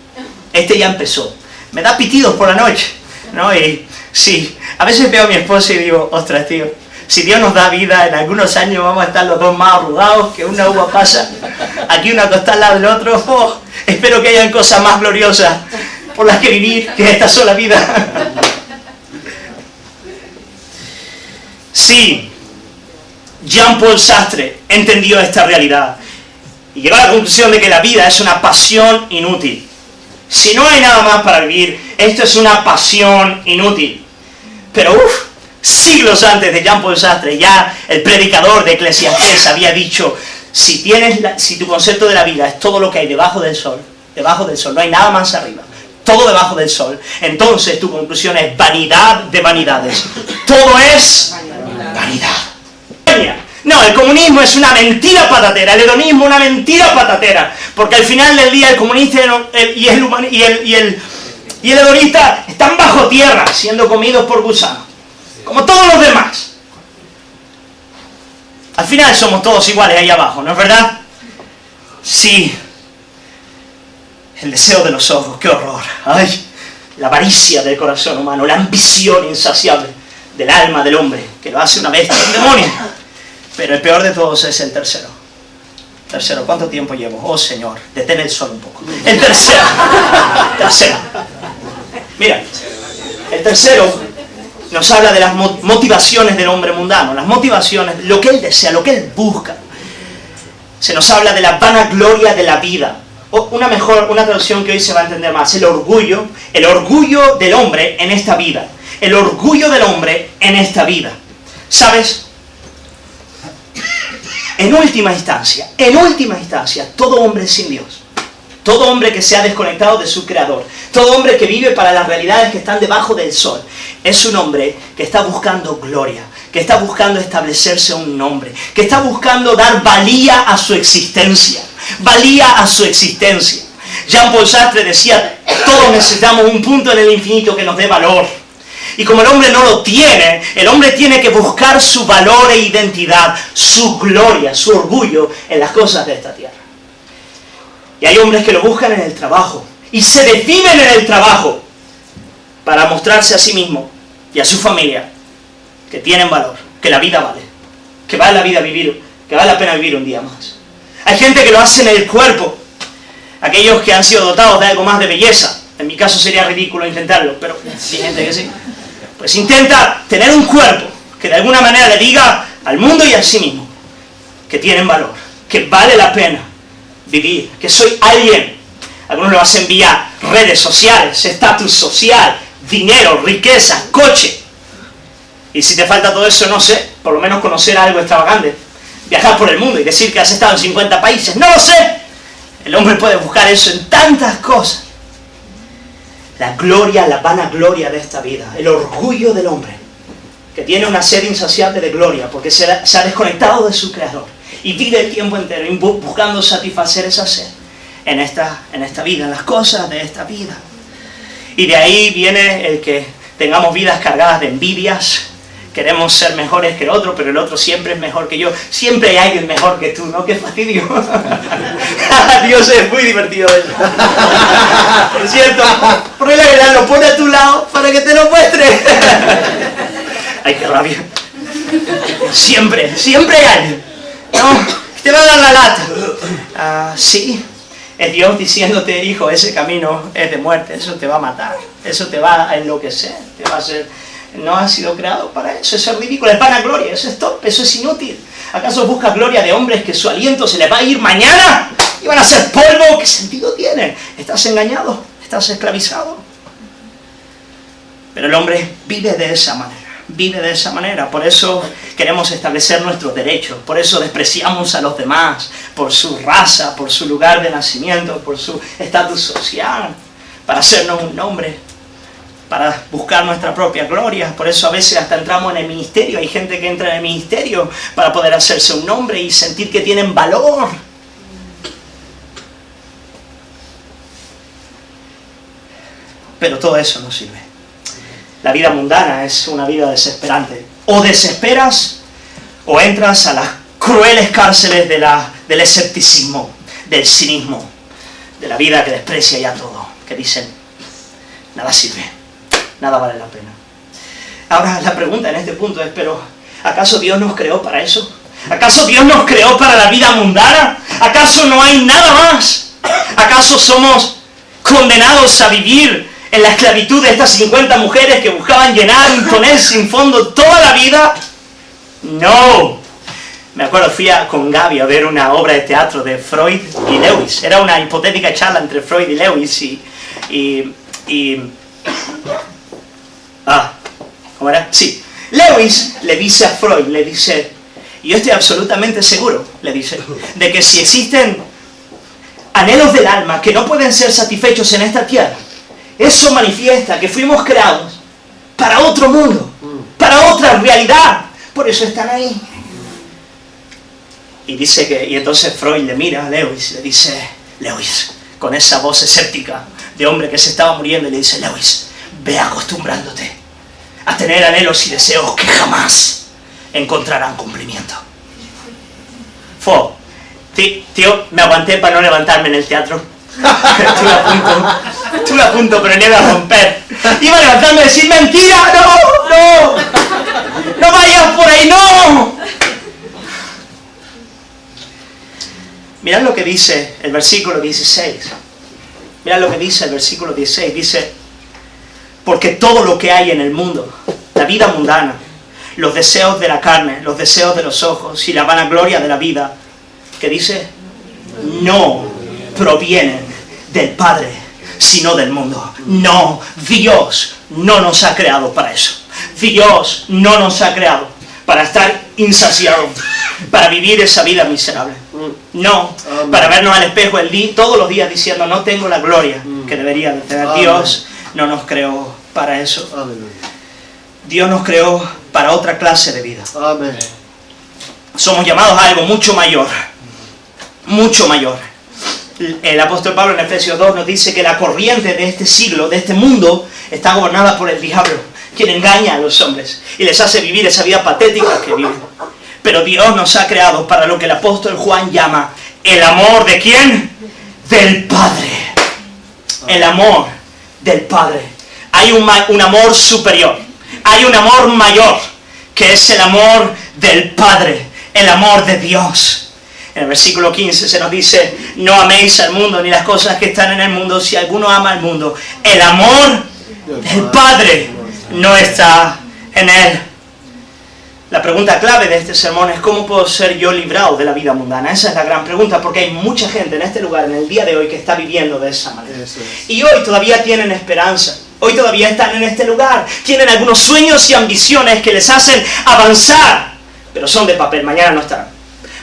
Este ya empezó, me da pitidos por la noche, ¿no? Y sí, a veces veo a mi esposa y digo, ostras tío, si Dios nos da vida, en algunos años vamos a estar los dos más arrugados, que una uva pasa, aquí una acostada al lado del otro. Oh, espero que hayan cosas más gloriosas por las que vivir que esta sola vida. Sí, Jean-Paul Sartre entendió esta realidad y llegó a la conclusión de que la vida es una pasión inútil. Si no hay nada más para vivir, esto es una pasión inútil. Pero siglos antes de Jean-Paul Sartre, ya el predicador de Eclesiastés había dicho, si tu concepto de la vida es todo lo que hay debajo del sol, no hay nada más arriba, todo debajo del sol, entonces tu conclusión es vanidad de vanidades. Todo es vanidad. No, el comunismo es una mentira patatera, el hedonismo una mentira patatera, porque al final del día el comunista y el hedonista están bajo tierra, siendo comidos por gusanos, como todos los demás. Al final somos todos iguales ahí abajo, ¿no es verdad? Sí. El deseo de los ojos, qué horror. Ay, la avaricia del corazón humano, la ambición insaciable del alma del hombre, que lo hace una bestia, un demonio. Pero el peor de todos es el tercero. Tercero, ¿cuánto tiempo llevo? Oh Señor, detén el sol un poco. El tercero. Mira, el tercero nos habla de las motivaciones del hombre mundano, las motivaciones, lo que él desea, lo que él busca. Se nos habla de la vanagloria de la vida. O una traducción que hoy se va a entender más, el orgullo del hombre en esta vida. El orgullo del hombre en esta vida. ¿Sabes? En última instancia, todo hombre sin Dios, todo hombre que se ha desconectado de su Creador, todo hombre que vive para las realidades que están debajo del sol, es un hombre que está buscando gloria, que está buscando establecerse un nombre, que está buscando dar valía a su existencia. Jean-Paul Sartre decía, todos necesitamos un punto en el infinito que nos dé valor. Y como el hombre no lo tiene, el hombre tiene que buscar su valor e identidad, su gloria, su orgullo en las cosas de esta tierra. Y hay hombres que lo buscan en el trabajo y se definen en el trabajo para mostrarse a sí mismo y a su familia que tienen valor, que la vida vale, que vale la vida vivir, que vale la pena vivir un día más. Hay gente que lo hace en el cuerpo, aquellos que han sido dotados de algo más de belleza. En mi caso sería ridículo intentarlo, pero hay gente que sí. Pues intenta tener un cuerpo que de alguna manera le diga al mundo y a sí mismo que tienen valor, que vale la pena vivir, que soy alguien. Algunos lo hacen vía redes sociales, estatus social, dinero, riqueza, coche. Y si te falta todo eso, no sé, por lo menos conocer algo extravagante. Viajar por el mundo y decir que has estado en 50 países, no lo sé. El hombre puede buscar eso en tantas cosas. La gloria, la vanagloria de esta vida, el orgullo del hombre, que tiene una sed insaciable de gloria, porque se ha desconectado de su Creador y vive el tiempo entero buscando satisfacer esa sed en esta vida, en las cosas de esta vida. Y de ahí viene el que tengamos vidas cargadas de envidias. Queremos ser mejores que el otro, pero el otro siempre es mejor que yo. Siempre hay alguien mejor que tú, ¿no? ¡Qué fastidio! Dios, es muy divertido eso. Es cierto. Por la verdad lo pone a tu lado para que te lo muestre. ¡Ay, qué rabia! Siempre hay alguien. No, te va a dar la lata. Sí, es Dios diciéndote, hijo, ese camino es de muerte, eso te va a matar, eso te va a enloquecer, te va a hacer... No has sido creado para eso, eso es ridículo, es vanagloria, eso es torpe, eso es inútil. ¿Acaso buscas gloria de hombres que su aliento se les va a ir mañana y van a ser polvo? ¿Qué sentido tiene? Estás engañado, estás esclavizado. Pero el hombre vive de esa manera, por eso queremos establecer nuestros derechos, por eso despreciamos a los demás, por su raza, por su lugar de nacimiento, por su estatus social, para hacernos un nombre, para buscar nuestra propia gloria. Por eso a veces hasta entramos en el ministerio. Hay gente que entra en el ministerio para poder hacerse un nombre y sentir que tienen valor. Pero todo eso no sirve. La vida mundana es una vida desesperante. O desesperas o entras a las crueles cárceles del escepticismo, del cinismo, de la vida que desprecia ya todo, que dicen, nada sirve. Nada vale la pena. Ahora la pregunta en este punto es, pero ¿acaso Dios nos creó para eso? ¿Acaso Dios nos creó para la vida mundana? ¿Acaso no hay nada más? ¿Acaso somos condenados a vivir en la esclavitud de estas 50 mujeres que buscaban llenar un tonel sin fondo toda la vida? No. Me acuerdo, fui con Gaby a ver una obra de teatro de Freud y Lewis. Era una hipotética charla entre Freud y Lewis ¿cómo era? Sí. Lewis le dice a Freud, le dice, y yo estoy absolutamente seguro, le dice, de que si existen anhelos del alma que no pueden ser satisfechos en esta tierra, eso manifiesta que fuimos creados para otro mundo, para otra realidad, por eso están ahí. Y dice que, y entonces Freud le mira a Lewis, le dice, Lewis, con esa voz escéptica de hombre que se estaba muriendo, y le dice, Lewis, ve acostumbrándote a tener anhelos y deseos que jamás encontrarán cumplimiento. Tío, me aguanté para no levantarme en el teatro. Estuve a punto, pero no iba a romper. Iba a levantarme y decir, mentira, no vayas por ahí, no. Mirad lo que dice el versículo 16. Mirad lo que dice el versículo 16. Dice, porque todo lo que hay en el mundo, la vida mundana, los deseos de la carne, los deseos de los ojos y la vanagloria de la vida, que dice, no provienen del Padre, sino del mundo. No, Dios no nos ha creado para eso. Dios no nos ha creado para estar insaciados, para vivir esa vida miserable. No, para vernos al espejo todos los días diciendo, no tengo la gloria que debería de tener. Dios no nos creó para eso. Dios nos creó para otra clase de vida. Somos llamados a algo mucho mayor. Mucho mayor. El apóstol Pablo en Efesios 2 nos dice que la corriente de este siglo, de este mundo, está gobernada por el diablo, quien engaña a los hombres y les hace vivir esa vida patética que viven. Pero Dios nos ha creado para lo que el apóstol Juan llama el amor ¿de quién? Del Padre. El amor del Padre. Hay un amor superior, hay un amor mayor, que es el amor del Padre, el amor de Dios. En el versículo 15 se nos dice, no améis al mundo ni las cosas que están en el mundo. Si alguno ama al mundo, el amor del Padre no está en él. La pregunta clave de este sermón es, ¿cómo puedo ser yo librado de la vida mundana? Esa es la gran pregunta, porque hay mucha gente en este lugar, en el día de hoy, que está viviendo de esa manera. Y hoy todavía tienen esperanza. Hoy todavía están en este lugar. Tienen algunos sueños y ambiciones que les hacen avanzar, pero son de papel, mañana no estarán.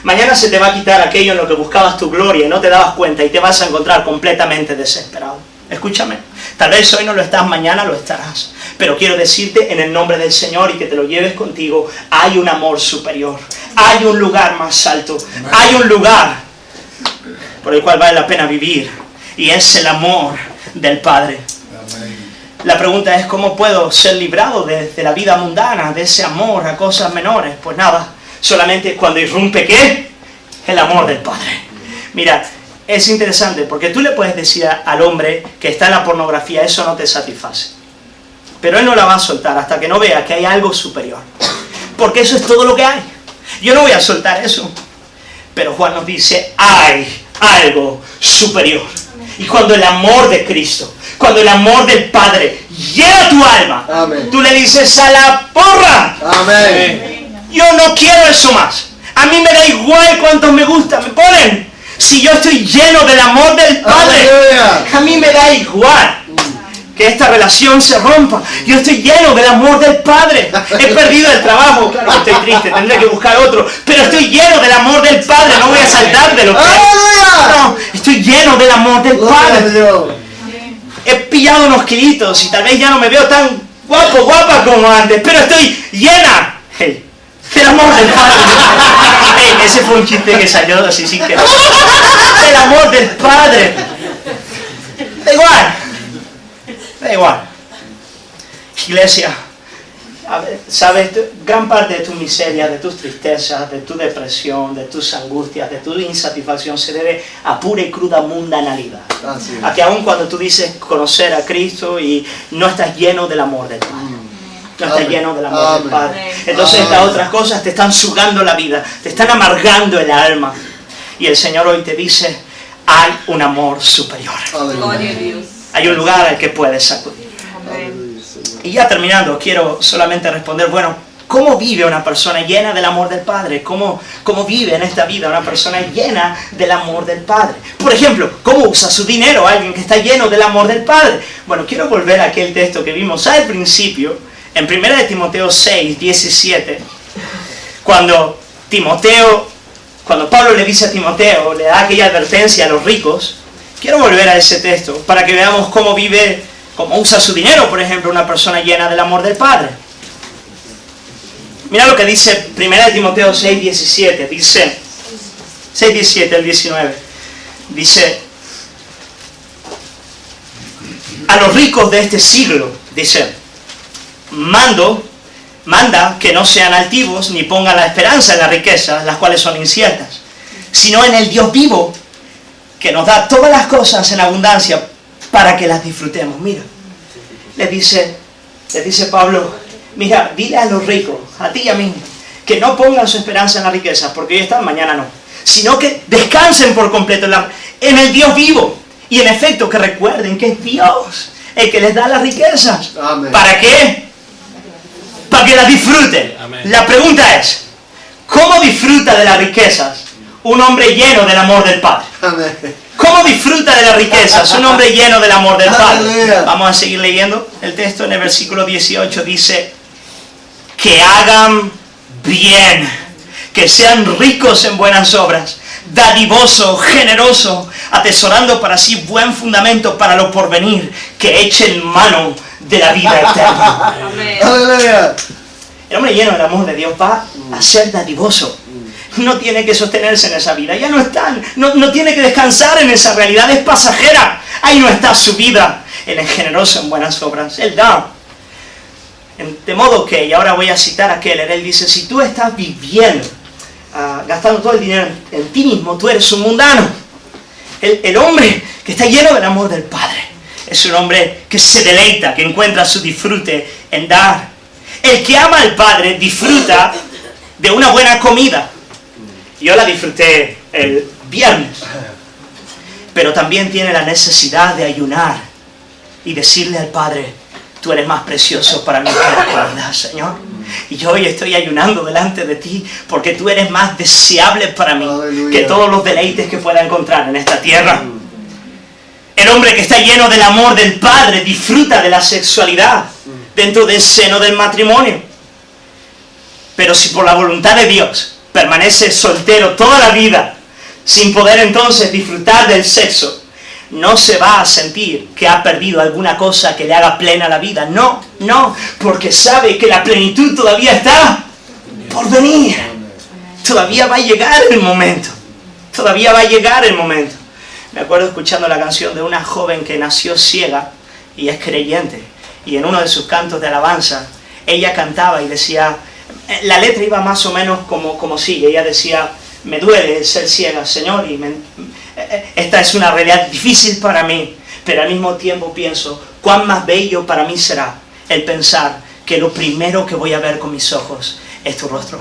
Mañana se te va a quitar aquello en lo que buscabas tu gloria y no te dabas cuenta y te vas a encontrar completamente desesperado. Escúchame, tal vez hoy no lo estás, mañana lo estarás. Pero quiero decirte en el nombre del Señor y que te lo lleves contigo, hay un amor superior, hay un lugar más alto, hay un lugar por el cual vale la pena vivir y es el amor del Padre. La pregunta es, ¿cómo puedo ser librado de la vida mundana, de ese amor a cosas menores? Pues nada, solamente cuando irrumpe, ¿qué? El amor del Padre. Mira, es interesante porque tú le puedes decir al hombre que está en la pornografía, eso no te satisface. Pero él no la va a soltar hasta que no vea que hay algo superior. Porque eso es todo lo que hay. Yo no voy a soltar eso. Pero Juan nos dice, hay algo superior. Y cuando el amor de Cristo, cuando el amor del Padre llena tu alma, amén, tú le dices a la porra, amén, yo no quiero eso más. A mí me da igual cuántos me gustan, me ponen. Si yo estoy lleno del amor del Padre, aleluya, a mí me da igual que esta relación se rompa. Yo estoy lleno del amor del Padre. He perdido el trabajo, claro que estoy triste, tendré que buscar otro, pero estoy lleno del amor del Padre. No voy a saltar de lo que no, estoy lleno del amor del Padre. He pillado unos kilitos y tal vez ya no me veo tan guapo, guapa como antes, pero estoy llena del amor del Padre. Ese fue un chiste que salió así sin querer. El amor del Padre. Da igual. Da igual. Iglesia, sabes, gran parte de tu miseria, de tus tristezas, de tu depresión, de tus angustias, de tu insatisfacción se debe a pura y cruda mundanalidad. A que aun cuando tú dices conocer a Cristo y no estás lleno del amor del Padre. No estás lleno del amor del Padre. Entonces estas otras cosas te están sugando la vida, te están amargando el alma. Y el Señor hoy te dice, hay un amor superior. Hay un lugar al que puedes acudir. Y ya terminando, quiero solamente responder, bueno, ¿cómo vive una persona llena del amor del Padre? ¿Cómo vive en esta vida una persona llena del amor del Padre? Por ejemplo, ¿cómo usa su dinero alguien que está lleno del amor del Padre? Bueno, quiero volver a aquel texto que vimos al principio, en 1 de Timoteo 6, 17, cuando Pablo le dice a Timoteo, le da aquella advertencia a los ricos. Quiero volver a ese texto para que veamos cómo vive, cómo usa su dinero, por ejemplo, una persona llena del amor del Padre. Mira lo que dice 1 de Timoteo 6, 17. Dice, 6, 17 al 19. Dice, a los ricos de este siglo, dice, manda que no sean altivos ni pongan la esperanza en las riquezas, las cuales son inciertas, sino en el Dios vivo, que nos da todas las cosas en abundancia para que las disfrutemos. Mira, le dice Pablo, mira, dile a los ricos, a ti y a mí, que no pongan su esperanza en las riquezas, porque hoy están, mañana no, sino que descansen por completo en el Dios vivo, y en efecto que recuerden que es Dios el que les da las riquezas. Amén. ¿Para qué? Para que las disfruten. Amén. La pregunta es, ¿cómo disfruta de las riquezas un hombre lleno del amor del Padre? Amén. ¿Cómo disfruta de las riquezas un hombre lleno del amor del Padre? Aleluya. Vamos a seguir leyendo el texto. En el versículo 18 dice, que hagan bien, que sean ricos en buenas obras, dadivoso, generoso, atesorando para sí buen fundamento para lo porvenir, que echen mano de la vida eterna. Amén. Aleluya. El hombre lleno del amor de Dios va a ser dadivoso. no tiene que sostenerse en esa vida. Ya no están, no tiene que descansar en esa realidad, es pasajera. Ahí no está su vida. Él es generoso en buenas obras, Él da. De modo que, y ahora voy a citar a Keller, él dice, si tú estás viviendo, gastando todo el dinero en ti mismo, tú eres un mundano. El hombre que está lleno del amor del Padre es un hombre que se deleita, que encuentra su disfrute en dar. El que ama al Padre disfruta de una buena comida. Yo la disfruté el viernes. Pero también tiene la necesidad de ayunar y decirle al Padre, tú eres más precioso para mí que la comida, Señor. Y yo hoy estoy ayunando delante de ti porque tú eres más deseable para mí que todos los deleites que pueda encontrar en esta tierra. El hombre que está lleno del amor del Padre disfruta de la sexualidad dentro del seno del matrimonio. Pero si por la voluntad de Dios permanece soltero toda la vida, sin poder entonces disfrutar del sexo, no se va a sentir que ha perdido alguna cosa que le haga plena la vida. No, porque sabe que la plenitud todavía está por venir. Todavía va a llegar el momento. Todavía va a llegar el momento. Me acuerdo escuchando la canción de una joven que nació ciega y es creyente. Y en uno de sus cantos de alabanza, ella cantaba y decía, la letra iba más o menos como sigue. Ella decía, me duele ser ciega, Señor, y esta es una realidad difícil para mí, pero al mismo tiempo pienso, cuán más bello para mí será el pensar que lo primero que voy a ver con mis ojos es tu rostro.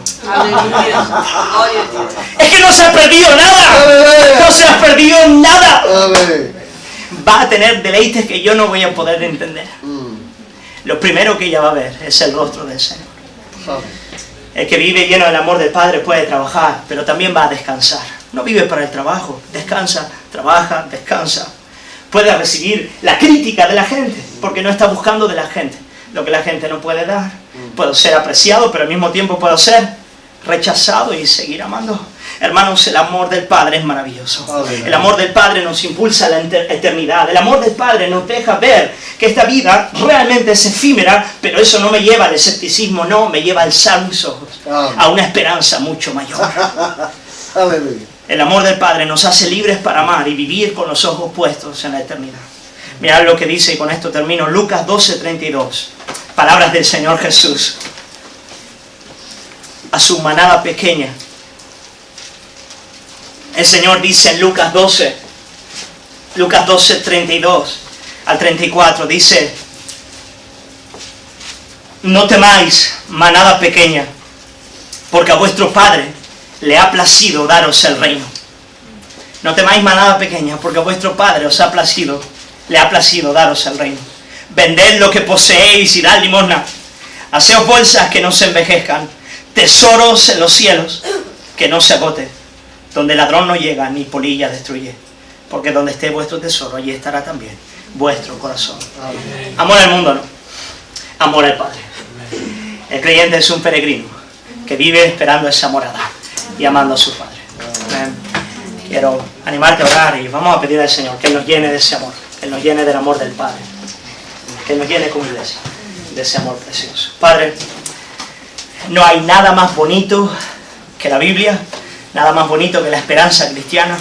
Es que no se ha perdido nada. No se ha perdido nada. Va a tener deleites que yo no voy a poder entender. Lo primero que ella va a ver es el rostro del Señor. El que vive lleno del amor del Padre puede trabajar, pero también va a descansar. No vive para el trabajo, descansa, trabaja, descansa. Puede recibir la crítica de la gente, porque no está buscando de la gente lo que la gente no puede dar. Puedo ser apreciado, pero al mismo tiempo puedo ser rechazado y seguir amando. Hermanos, el amor del Padre es maravilloso. El amor del Padre nos impulsa a la eternidad. El amor del Padre nos deja ver que esta vida realmente es efímera, pero eso no me lleva al escepticismo, no, me lleva a alzar mis ojos a una esperanza mucho mayor. El amor del Padre nos hace libres para amar y vivir con los ojos puestos en la eternidad. Mirad lo que dice, y con esto termino, Lucas 12:32. Palabras del Señor Jesús a su manada pequeña. El Señor dice en Lucas 12:32 al 34, dice, no temáis, manada pequeña, porque a vuestro Padre le ha placido daros el reino. No temáis, manada pequeña, porque a vuestro Padre le ha placido daros el reino. Vended lo que poseéis y dad limosna. Haceos bolsas que no se envejezcan, tesoros en los cielos que no se agoten, donde ladrón no llega ni polilla destruye, porque donde esté vuestro tesoro, allí estará también vuestro corazón. Amén. Amor al mundo, no. Amor al Padre. El creyente es un peregrino que vive esperando esa morada y amando a su Padre. Amén. Quiero animarte a orar y vamos a pedir al Señor que nos llene de ese amor, que nos llene del amor del Padre, que nos llene como iglesia de ese amor precioso. Padre, no hay nada más bonito que la Biblia, nada más bonito que la esperanza cristiana,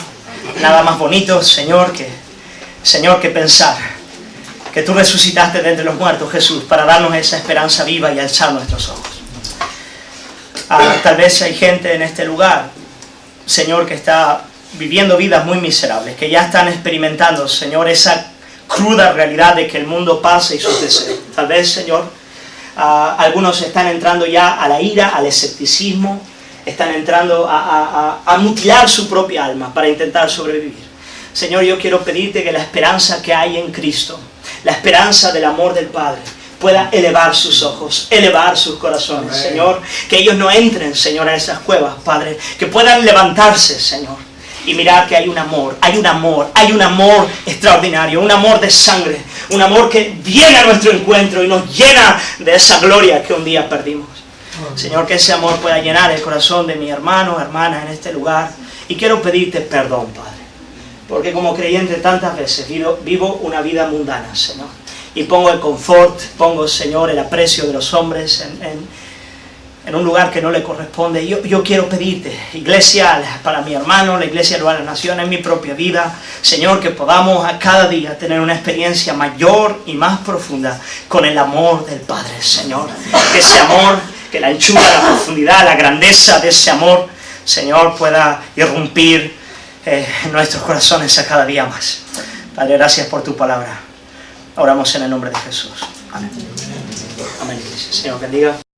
nada más bonito, Señor, que pensar que tú resucitaste de entre los muertos, Jesús, para darnos esa esperanza viva y alzar nuestros ojos. Tal vez hay gente en este lugar, Señor, que está viviendo vidas muy miserables, que ya están experimentando, Señor, esa cruda realidad de que el mundo pasa y sus deseos. Tal vez, Señor, algunos están entrando ya a la ira, al escepticismo, están entrando a mutilar su propia alma para intentar sobrevivir. Señor, yo quiero pedirte que la esperanza que hay en Cristo, la esperanza del amor del Padre, pueda elevar sus ojos, elevar sus corazones. Amén. Señor, que ellos no entren, Señor, a esas cuevas, Padre, que puedan levantarse, Señor, y mirar que hay un amor extraordinario, un amor de sangre, un amor que viene a nuestro encuentro y nos llena de esa gloria que un día perdimos. Señor, que ese amor pueda llenar el corazón de mi hermano, hermana en este lugar. Y quiero pedirte perdón, Padre, porque como creyente tantas veces vivo una vida mundana, Señor. Y pongo el confort, pongo, Señor, el aprecio de los hombres en un lugar que no le corresponde. Yo quiero pedirte, iglesia, para mi hermano, la iglesia de las naciones, en mi propia vida, Señor, que podamos a cada día tener una experiencia mayor y más profunda con el amor del Padre, Señor. Que ese amor, que la anchura, la profundidad, la grandeza de ese amor, Señor, pueda irrumpir en nuestros corazones a cada día más. Padre, gracias por tu palabra. Oramos en el nombre de Jesús. Amén. Amén, iglesia. Señor, bendiga.